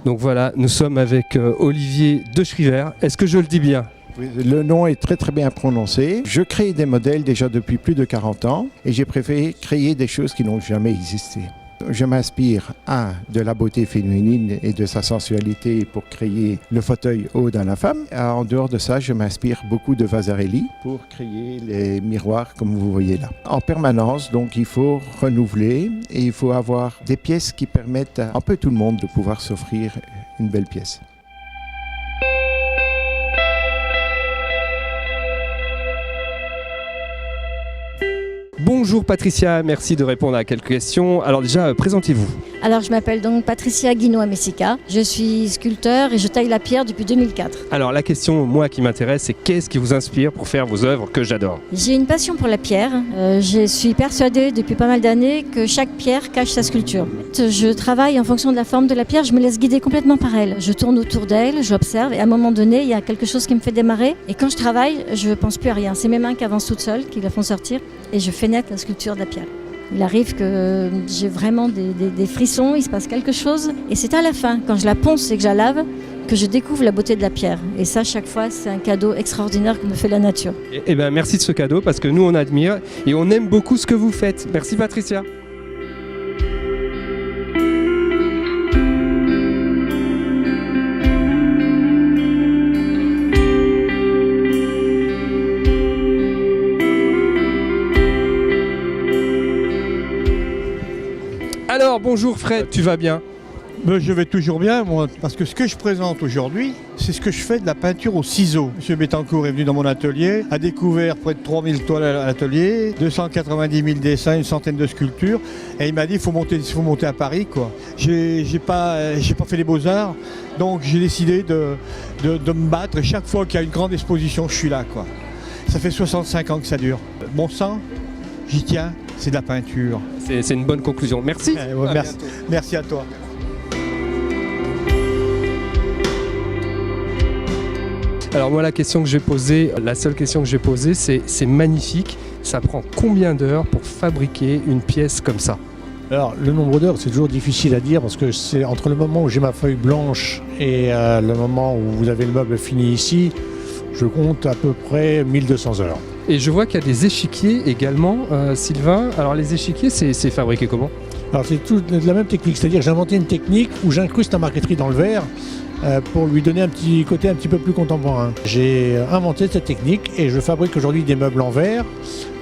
Donc voilà, nous sommes avec Olivier de Schriver. Est-ce que je le dis bien ? Oui, le nom est très bien prononcé. Je crée des modèles déjà depuis plus de 40 ans et j'ai préféré créer des choses qui n'ont jamais existé. Je m'inspire de la beauté féminine et de sa sensualité pour créer le fauteuil haut dans la femme. En dehors de ça, je m'inspire beaucoup de Vasarely pour créer les miroirs comme vous voyez là. En permanence, donc il faut renouveler et il faut avoir des pièces qui permettent à un peu tout le monde de pouvoir s'offrir une belle pièce. Bonjour Patricia, merci de répondre à quelques questions. Alors déjà, présentez-vous. Alors je m'appelle donc Patricia Guinois-Messica, je suis sculpteur et je taille la pierre depuis 2004. Alors la question, moi qui m'intéresse, c'est qu'est-ce qui vous inspire pour faire vos œuvres que j'adore ? J'ai une passion pour la pierre, je suis persuadée depuis pas mal d'années que chaque pierre cache sa sculpture. Je travaille en fonction de la forme de la pierre, je me laisse guider complètement par elle. Je tourne autour d'elle, j'observe et à un moment donné, il y a quelque chose qui me fait démarrer. Et quand je travaille, je ne pense plus à rien, c'est mes mains qui avancent toutes seules, qui la font sortir et je fais naître la sculpture de la pierre. Il arrive que j'ai vraiment des frissons, il se passe quelque chose. Et c'est à la fin, quand je la ponce et que je la lave, que je découvre la beauté de la pierre. Et ça, chaque fois, c'est un cadeau extraordinaire que me fait la nature. Eh bien, merci de ce cadeau, parce que nous, on admire et on aime beaucoup ce que vous faites. Merci Patricia. Alors, bonjour Fred, tu vas bien ? Je vais toujours bien, moi, parce que ce que je présente aujourd'hui, c'est ce que je fais de la peinture au ciseau. Monsieur Bettencourt est venu dans mon atelier, a découvert près de 3000 toiles à l'atelier, 290 000 dessins, une centaine de sculptures, et il m'a dit il faut monter à Paris, quoi. J'ai pas fait les beaux-arts, donc j'ai décidé de me battre, et chaque fois qu'il y a une grande exposition, je suis là, quoi. Ça fait 65 ans que ça dure. Mon sang, j'y tiens, c'est de la peinture. C'est une bonne conclusion. Merci. Ouais, merci à toi. Alors moi, la seule question que j'ai posée, c'est magnifique. Ça prend combien d'heures pour fabriquer une pièce comme ça ? Alors, le nombre d'heures, c'est toujours difficile à dire parce que c'est entre le moment où j'ai ma feuille blanche et le moment où vous avez le meuble fini ici, je compte à peu près 1200 heures. Et je vois qu'il y a des échiquiers également, Sylvain. Alors les échiquiers, c'est fabriqué comment ? Alors c'est tout de la même technique, c'est-à-dire j'ai inventé une technique où j'incruste la marqueterie dans le verre pour lui donner un petit côté un petit peu plus contemporain. J'ai inventé cette technique et je fabrique aujourd'hui des meubles en verre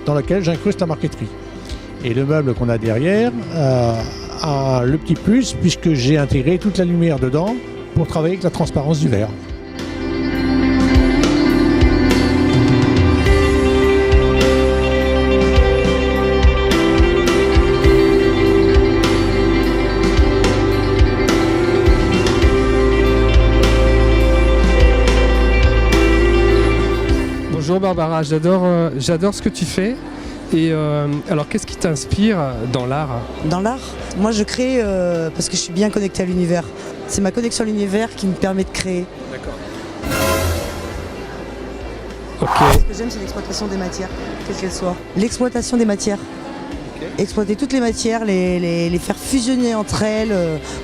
dans lesquels j'incruste la marqueterie. Et le meuble qu'on a derrière a le petit plus puisque j'ai intégré toute la lumière dedans pour travailler avec la transparence du verre. Bonjour Barbara, j'adore ce que tu fais. Et alors qu'est-ce qui t'inspire dans l'art ? Dans l'art, moi je crée parce que je suis bien connectée à l'univers. C'est ma connexion à l'univers qui me permet de créer. D'accord. Ce que j'aime, c'est l'exploitation des matières, quelles qu'elles soient. L'exploitation des matières. Exploiter toutes les matières, les faire fusionner entre elles,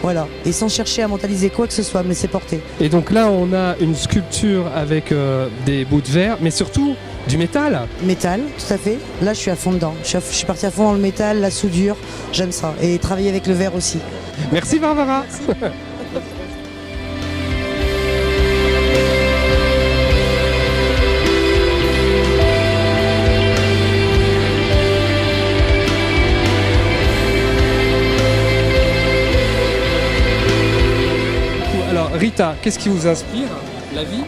voilà. Et sans chercher à mentaliser quoi que ce soit, me laisser porter. Et donc là, on a une sculpture avec des bouts de verre, mais surtout du métal. Métal, tout à fait. Là, je suis à fond dedans. Je suis partie à fond dans le métal, la soudure, j'aime ça. Et travailler avec le verre aussi. Merci Barbara. Alors Rita, qu'est-ce qui vous inspire ? La vie ?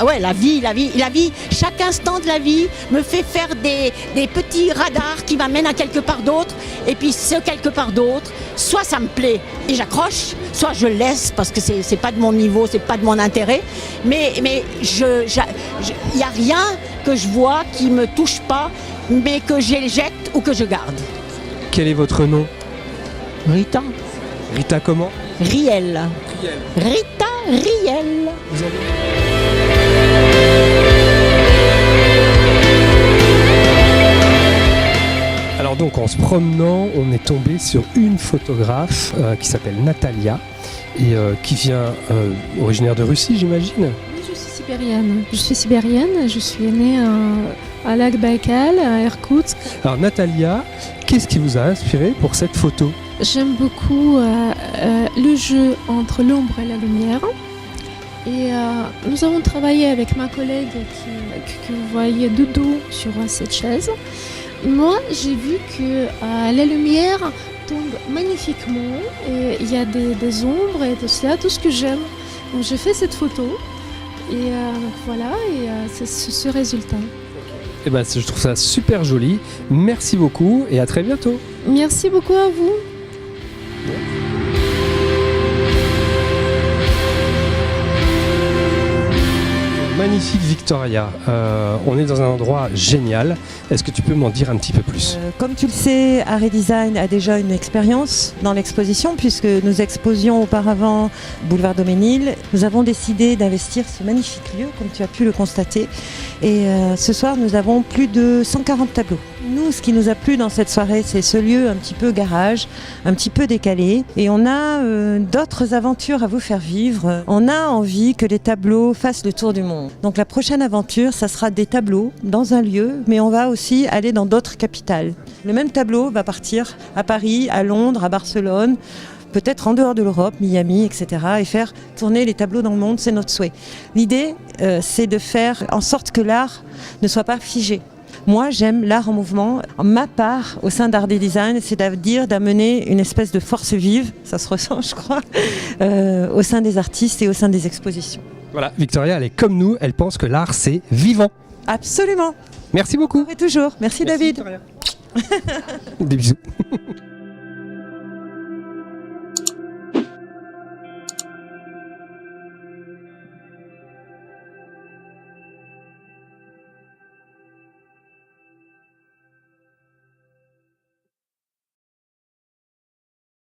Ouais, la vie. Chaque instant de la vie me fait faire des petits radars qui m'amènent à quelque part d'autre. Et puis ce quelque part d'autre, soit ça me plaît et j'accroche, soit je laisse parce que c'est pas de mon niveau, c'est pas de mon intérêt. Mais il n'y a rien que je vois qui me touche pas, mais que je jette ou que je garde. Quel est votre nom ? Rita. Rita comment ? Riel. Rita Riel. Vous avez... Alors donc en se promenant, on est tombé sur une photographe qui s'appelle Natalia et qui vient originaire de Russie, j'imagine. Oui, je suis sibérienne. Je suis née à Lac Baïkal, à Irkoutsk. Alors Natalia, qu'est-ce qui vous a inspiré pour cette photo? J'aime beaucoup le jeu entre l'ombre et la lumière. Et nous avons travaillé avec ma collègue que vous voyez de dos sur cette chaise. Moi, j'ai vu que la lumière tombe magnifiquement. Et il y a des ombres et tout ça, tout ce que j'aime. Donc j'ai fait cette photo. Et voilà, et c'est ce résultat. Eh ben, je trouve ça super joli. Merci beaucoup et à très bientôt. Merci beaucoup à vous. Magnifique Victoria, on est dans un endroit génial. Est-ce que tu peux m'en dire un petit peu plus? Comme tu le sais, Art et Design a déjà une expérience dans l'exposition puisque nous exposions auparavant Boulevard Daumesnil. Nous avons décidé d'investir ce magnifique lieu, comme tu as pu le constater. Et ce soir, nous avons plus de 140 tableaux. Nous, ce qui nous a plu dans cette soirée, c'est ce lieu un petit peu garage, un petit peu décalé. Et on a d'autres aventures à vous faire vivre. On a envie que les tableaux fassent le tour du monde. Donc la prochaine aventure, ça sera des tableaux dans un lieu, mais on va aussi aller dans d'autres capitales. Le même tableau va partir à Paris, à Londres, à Barcelone, peut-être en dehors de l'Europe, Miami, etc. et faire tourner les tableaux dans le monde, c'est notre souhait. L'idée, c'est de faire en sorte que l'art ne soit pas figé. Moi, j'aime l'art en mouvement. Ma part au sein d'Art et Design, c'est-à-dire d'amener une espèce de force vive, ça se ressent, je crois, au sein des artistes et au sein des expositions. Voilà, Victoria, elle est comme nous, elle pense que l'art, c'est vivant. Absolument. Merci beaucoup. Et toujours. Merci David. Victoria. Des bisous.